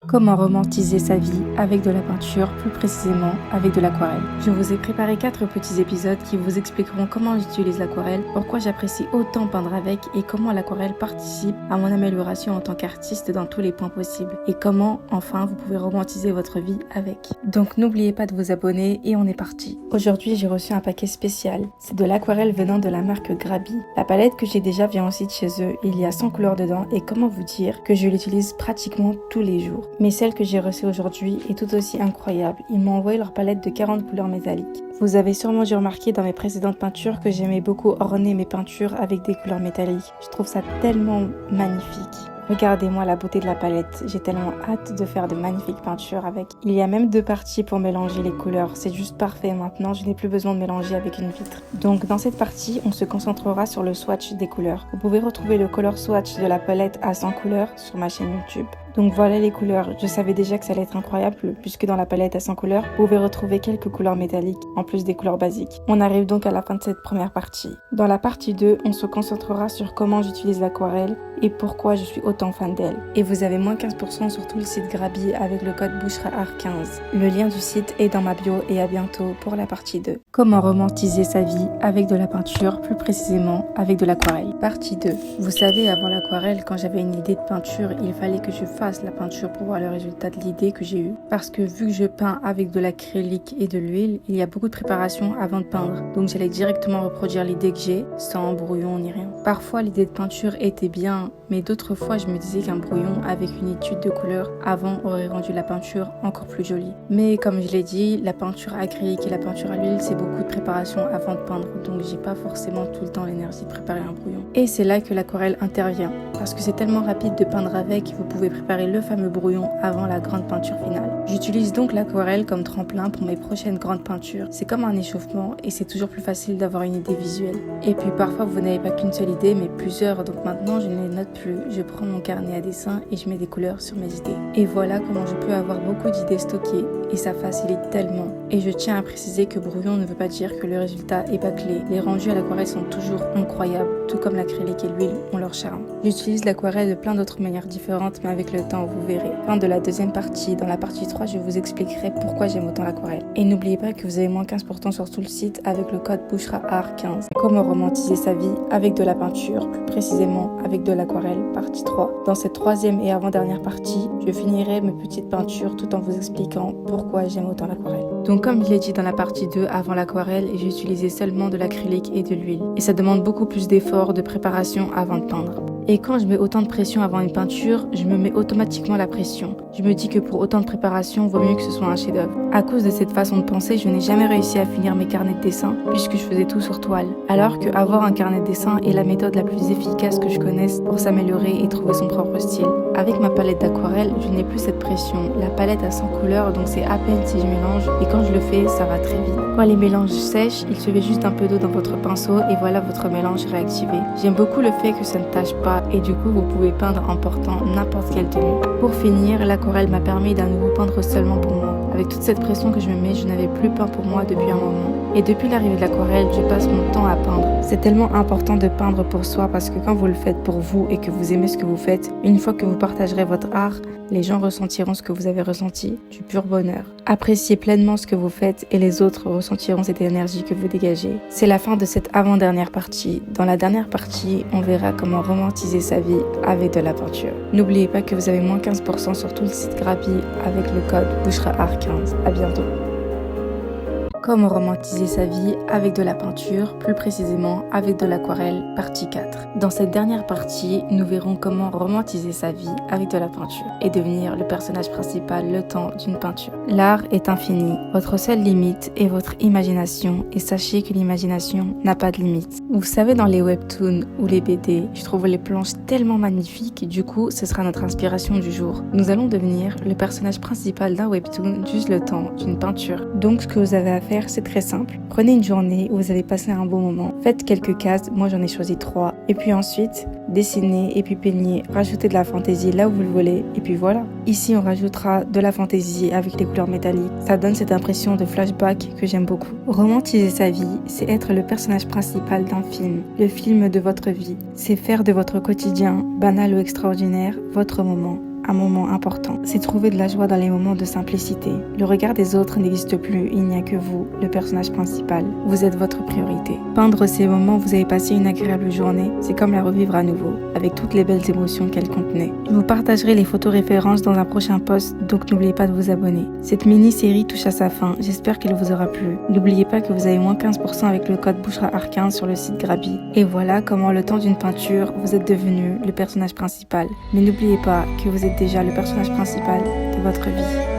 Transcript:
Comment romantiser sa vie avec de la peinture, plus précisément avec de l'aquarelle. Je vous ai préparé 4 petits épisodes qui vous expliqueront comment j'utilise l'aquarelle, pourquoi j'apprécie autant peindre avec et comment l'aquarelle participe à mon amélioration en tant qu'artiste dans tous les points possibles et comment, enfin, vous pouvez romantiser votre vie avec. Donc n'oubliez pas de vous abonner et on est parti. Aujourd'hui, j'ai reçu un paquet spécial. C'est de l'aquarelle venant de la marque Grabi. La palette que j'ai déjà vient aussi de chez eux. Il y a 100 couleurs dedans et comment vous dire que je l'utilise pratiquement tous les jours. Mais celle que j'ai reçue aujourd'hui est tout aussi incroyable. Ils m'ont envoyé leur palette de 40 couleurs métalliques. Vous avez sûrement dû remarquer dans mes précédentes peintures que j'aimais beaucoup orner mes peintures avec des couleurs métalliques. Je trouve ça tellement magnifique. Regardez-moi la beauté de la palette, j'ai tellement hâte de faire de magnifiques peintures avec. Il y a même 2 parties pour mélanger les couleurs, c'est juste parfait maintenant, je n'ai plus besoin de mélanger avec une vitre. Donc dans cette partie, on se concentrera sur le swatch des couleurs. Vous pouvez retrouver le color swatch de la palette à 100 couleurs sur ma chaîne YouTube. Donc voilà les couleurs, je savais déjà que ça allait être incroyable puisque dans la palette à 100 couleurs, vous pouvez retrouver quelques couleurs métalliques en plus des couleurs basiques. On arrive donc à la fin de cette première partie. Dans la partie 2, on se concentrera sur comment j'utilise l'aquarelle et pourquoi je suis autant fan d'elle. Et vous avez moins 15% sur tout le site Grabi avec le code BouchraArt15. Le lien du site est dans ma bio et à bientôt pour la partie 2. Comment romantiser sa vie avec de la peinture, plus précisément avec de l'aquarelle. Partie 2. Vous savez, avant l'aquarelle, quand j'avais une idée de peinture, il fallait que je fasse la peinture pour voir le résultat de l'idée que j'ai eue. Parce que vu que je peins avec de l'acrylique et de l'huile, il y a beaucoup de préparation avant de peindre. Donc j'allais directement reproduire l'idée que j'ai, sans brouillon ni rien. Parfois l'idée de peinture était bien, mais d'autres fois je me disais qu'un brouillon avec une étude de couleur avant aurait rendu la peinture encore plus jolie. Mais comme je l'ai dit, la peinture acrylique et la peinture à l'huile, c'est beaucoup de préparation avant de peindre. Donc j'ai pas forcément tout le temps l'énergie de préparer un brouillon. Et c'est là que l'aquarelle intervient. Parce que c'est tellement rapide de peindre avec, vous pouvez préparer le fameux brouillon avant la grande peinture finale. J'utilise donc l'aquarelle comme tremplin pour mes prochaines grandes peintures. C'est comme un échauffement et c'est toujours plus facile d'avoir une idée visuelle. Et puis parfois vous n'avez pas qu'une seule idée mais plusieurs, donc maintenant je ne les note plus. Je prends mon carnet à dessin et je mets des couleurs sur mes idées. Et voilà comment je peux avoir beaucoup d'idées stockées et ça facilite tellement. Et je tiens à préciser que brouillon ne veut pas dire que le résultat est bâclé. Les rendus à l'aquarelle sont toujours incroyables, tout comme l'acrylique et l'huile ont leur charme. J'utilise l'aquarelle de plein d'autres manières différentes mais avec le temps vous verrez. Fin de la deuxième partie. Dans la partie 3, je vous expliquerai pourquoi j'aime autant l'aquarelle. Et n'oubliez pas que vous avez moins 15% sur tout le site avec le code BouchraArt15. Comment romantiser sa vie avec de la peinture, plus précisément avec de l'aquarelle, partie 3. Dans cette troisième et avant-dernière partie, je finirai mes petites peintures tout en vous expliquant pourquoi j'aime autant l'aquarelle. Donc comme je l'ai dit dans la partie 2, avant l'aquarelle, j'ai utilisé seulement de l'acrylique et de l'huile. Et ça demande beaucoup plus d'efforts, de préparation avant de peindre. Et quand je mets autant de pression avant une peinture, je me mets automatiquement la pression. Je me dis que pour autant de préparation, vaut mieux que ce soit un chef-d'œuvre. À cause de cette façon de penser, je n'ai jamais réussi à finir mes carnets de dessin puisque je faisais tout sur toile. Alors que avoir un carnet de dessin est la méthode la plus efficace que je connaisse pour s'améliorer et trouver son propre style. Avec ma palette d'aquarelle, je n'ai plus cette pression. La palette a 100 couleurs, donc c'est à peine si je mélange et quand je le fais, ça va très vite. Quand les mélanges sèchent, il suffit juste un peu d'eau dans votre pinceau et voilà votre mélange réactivé. J'aime beaucoup le fait que ça ne tâche pas et du coup vous pouvez peindre en portant n'importe quelle tenue. Pour finir, l'aquarelle m'a permis d'un nouveau peindre seulement pour moi. Avec toute cette pression que je me mets, je n'avais plus peint pour moi depuis un moment. Et depuis l'arrivée de l'aquarelle, je passe mon temps à peindre. C'est tellement important de peindre pour soi parce que quand vous le faites pour vous et que vous aimez ce que vous faites, une fois que vous partagerez votre art, les gens ressentiront ce que vous avez ressenti, du pur bonheur. Appréciez pleinement ce que vous faites et les autres ressentiront cette énergie que vous dégagez. C'est la fin de cette avant-dernière partie. Dans la dernière partie, on verra comment romantiser sa vie avec de la peinture. N'oubliez pas que vous avez moins 15% sur tout le site Grabi avec le code BouchraArt15. À bientôt. Comment romantiser sa vie avec de la peinture, plus précisément avec de l'aquarelle, partie 4. Dans cette dernière partie, nous verrons comment romantiser sa vie avec de la peinture et devenir le personnage principal le temps d'une peinture. L'art est infini, votre seule limite est votre imagination et sachez que l'imagination n'a pas de limite. Vous savez, dans les webtoons ou les BD, je trouve les planches tellement magnifiques, du coup ce sera notre inspiration du jour. Nous allons devenir le personnage principal d'un webtoon juste le temps d'une peinture. Donc ce que vous avez à faire, c'est très simple. Prenez une journée où vous avez passé un bon moment. Faites quelques cases, moi j'en ai choisi 3. Et puis ensuite, dessinez et puis peignez. Rajoutez de la fantaisie là où vous le voulez. Et puis voilà. Ici, on rajoutera de la fantaisie avec les couleurs métalliques. Ça donne cette impression de flashback que j'aime beaucoup. Romantiser sa vie, c'est être le personnage principal d'un film. Le film de votre vie. C'est faire de votre quotidien, banal ou extraordinaire, votre moment. un moment important. C'est trouver de la joie dans les moments de simplicité. Le regard des autres n'existe plus, il n'y a que vous, le personnage principal. Vous êtes votre priorité. Peindre ces moments où vous avez passé une agréable journée, c'est comme la revivre à nouveau, avec toutes les belles émotions qu'elle contenait. Je vous partagerai les photos références dans un prochain post, donc n'oubliez pas de vous abonner. Cette mini-série touche à sa fin, j'espère qu'elle vous aura plu. N'oubliez pas que vous avez moins 15% avec le code BouchraArt15 sur le site Grabi. Et voilà comment le temps d'une peinture, vous êtes devenu le personnage principal. Mais n'oubliez pas que vous êtes déjà le personnage principal de votre vie.